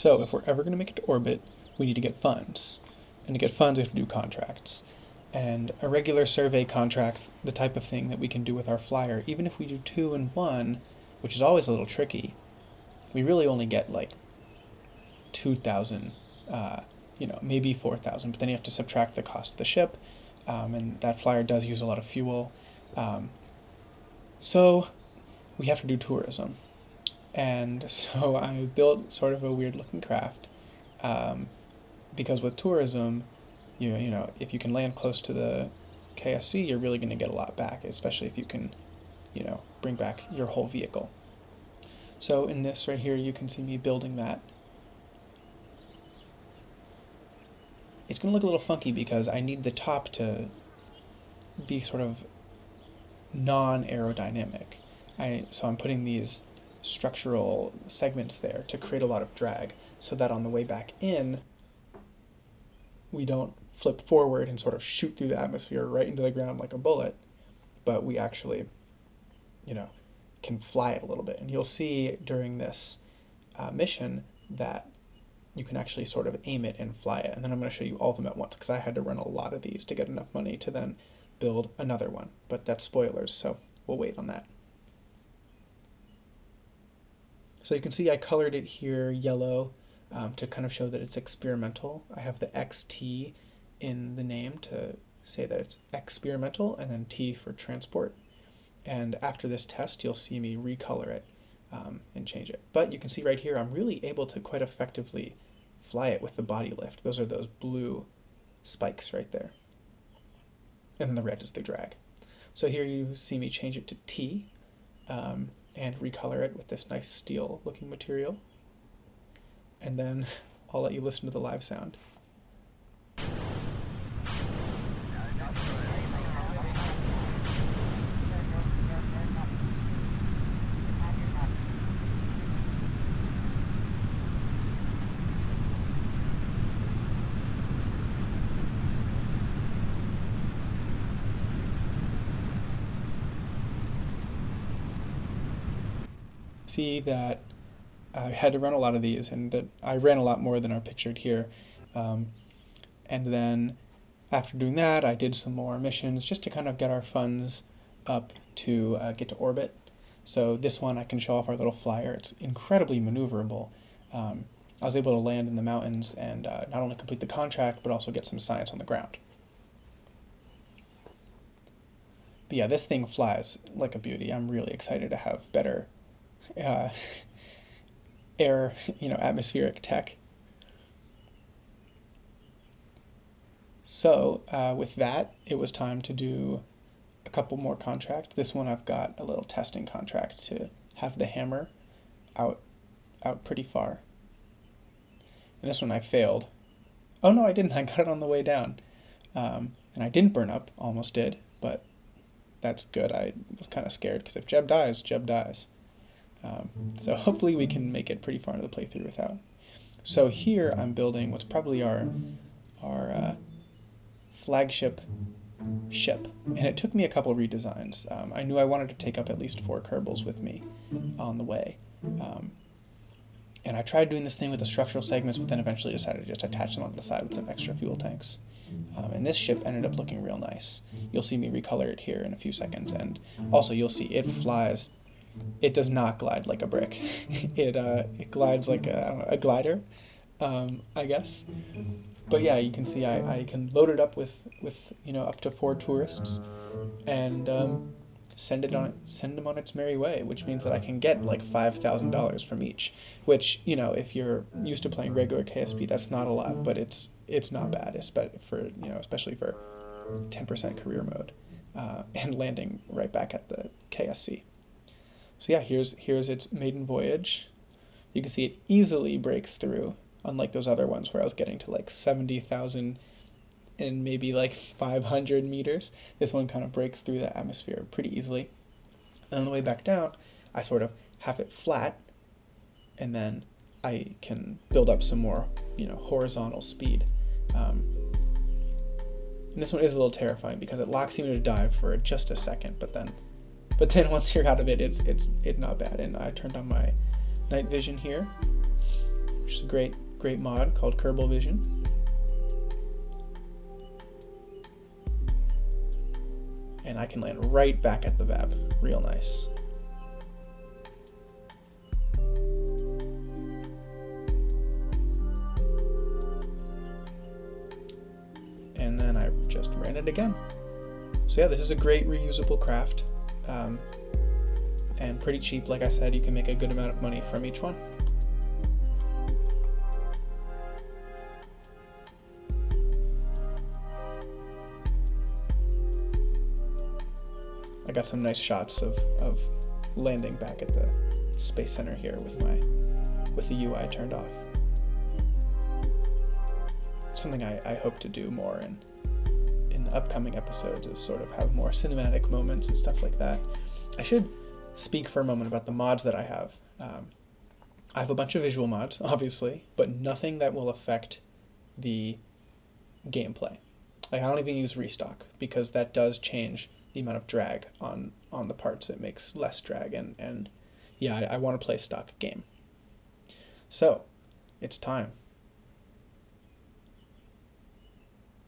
So if we're ever going to make it to orbit, we need to get funds. And to get funds, we have to do contracts. And a regular survey contract, the type of thing that we can do with our flyer, even if we do 2 and 1, which is always a little tricky, we really only get like 2,000, maybe 4,000, but then you have to subtract the cost of the ship, and that flyer does use a lot of fuel. So we have to do tourism. And so I built sort of a weird looking craft, because with tourism, if you can land close to the KSC, you're really going to get a lot back, especially if you can, bring back your whole vehicle. So in this right here, you can see me building that. It's going to look a little funky because I need the top to be sort of non-aerodynamic. So I'm putting these structural segments there to create a lot of drag so that on the way back in, we don't flip forward and sort of shoot through the atmosphere right into the ground like a bullet, but we actually, can fly it a little bit. And you'll see during this mission that you can actually sort of aim it and fly it. And then I'm going to show you all of them at once because I had to run a lot of these to get enough money to then build another one. But that's spoilers, so we'll wait on that. So you can see I colored it here yellow to kind of show that it's experimental. I have the XT in the name to say that it's experimental, and then T for transport. And after this test, you'll see me recolor it and change it. But you can see right here, I'm really able to quite effectively fly it with the body lift. Those are those blue spikes right there. And then the red is the drag. So here you see me change it to T and recolor it with this nice steel looking material. And then I'll let you listen to the live sound. See that I had to run a lot of these, and that I ran a lot more than are pictured here. And then after doing that, I did some more missions just to kind of get our funds up to get to orbit. So this one I can show off our little flyer. It's incredibly maneuverable. I was able to land in the mountains and not only complete the contract, but also get some science on the ground. But yeah, this thing flies like a beauty. I'm really excited to have better air, atmospheric tech. So with that, it was time to do a couple more contracts. This one I've got a little testing contract to have the hammer out pretty far. And this one I failed. Oh no, I didn't. I got it on the way down. And I didn't burn up. Almost did, but that's good. I was kind of scared because if Jeb dies, Jeb dies. So hopefully we can make it pretty far into the playthrough without. So here I'm building what's probably our flagship ship, and it took me a couple redesigns. I knew I wanted to take up at least 4 Kerbals with me on the way, and I tried doing this thing with the structural segments, but then eventually decided to just attach them onto the side with some extra fuel tanks. And this ship ended up looking real nice. You'll see me recolor it here in a few seconds, and also you'll see it flies. It does not glide like a brick. It glides like a glider, I guess. But yeah, you can see I can load it up with up to 4 tourists, and send them on its merry way, which means that I can get like $5,000 from each. Which if you're used to playing regular KSP, that's not a lot, but it's not bad, especially for 10% career mode and landing right back at the KSC. So yeah, here's its maiden voyage. You can see it easily breaks through, unlike those other ones where I was getting to like 70,000 and maybe like 500 meters. This one kind of breaks through the atmosphere pretty easily. And on the way back down, I sort of have it flat, and then I can build up some more, horizontal speed. And this one is a little terrifying because it locks you into dive for just a second, but then once you're out of it, it's not bad. And I turned on my night vision here, which is a great mod called Kerbal Vision. And I can land right back at the VAB. Real nice. And then I just ran it again. So yeah, this is a great reusable craft. And pretty cheap. Like I said, you can make a good amount of money from each one. I got some nice shots of landing back at the Space Center here with the UI turned off. Something I hope to do more in the upcoming episodes is sort of have more cinematic moments and stuff like that. I should speak for a moment about the mods that I have. I have a bunch of visual mods, obviously, but nothing that will affect the gameplay. Like, I don't even use restock because that does change the amount of drag on the parts. It makes less drag, and yeah, I want to play stock game. So, it's time.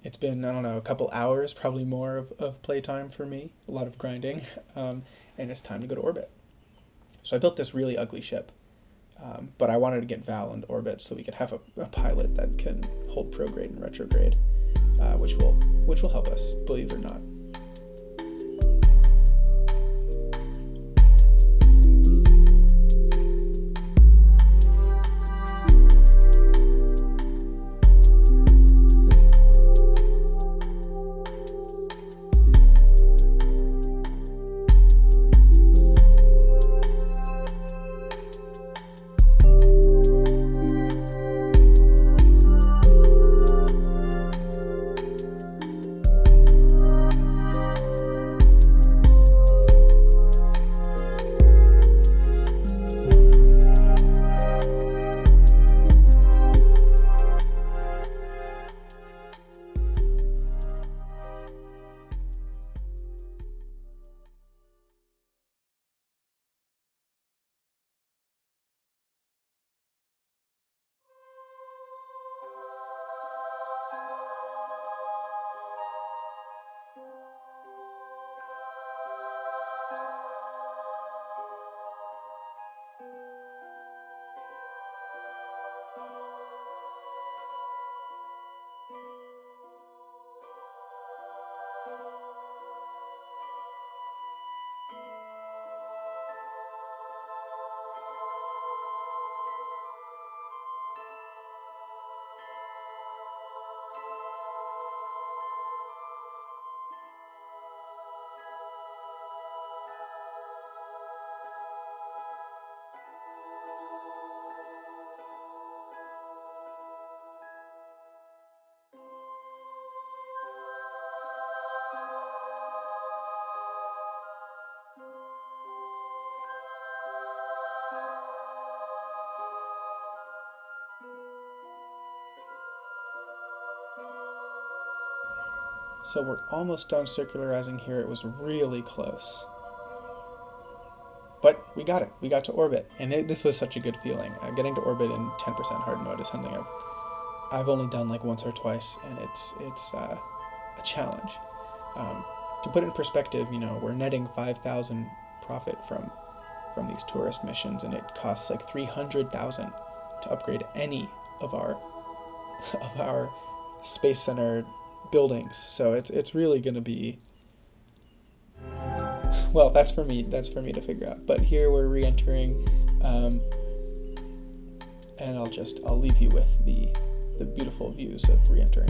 It's been, I don't know, a couple hours, probably more of playtime for me, a lot of grinding, and it's time to go to orbit. So I built this really ugly ship, but I wanted to get Val into orbit so we could have a pilot that can hold prograde and retrograde, which will help us, believe it or not. So we're almost done circularizing here. It was really close. But we got it. We got to orbit. And this was such a good feeling. Getting to orbit in 10% hard mode is something I've only done like once or twice, and it's a challenge. To put it in perspective, we're netting 5,000 profit from these tourist missions, and it costs like 300,000 to upgrade any of our Space Center buildings. So it's really going to be, well, that's for me to figure out. But here we're re-entering, and I'll leave you with the beautiful views of re-entering.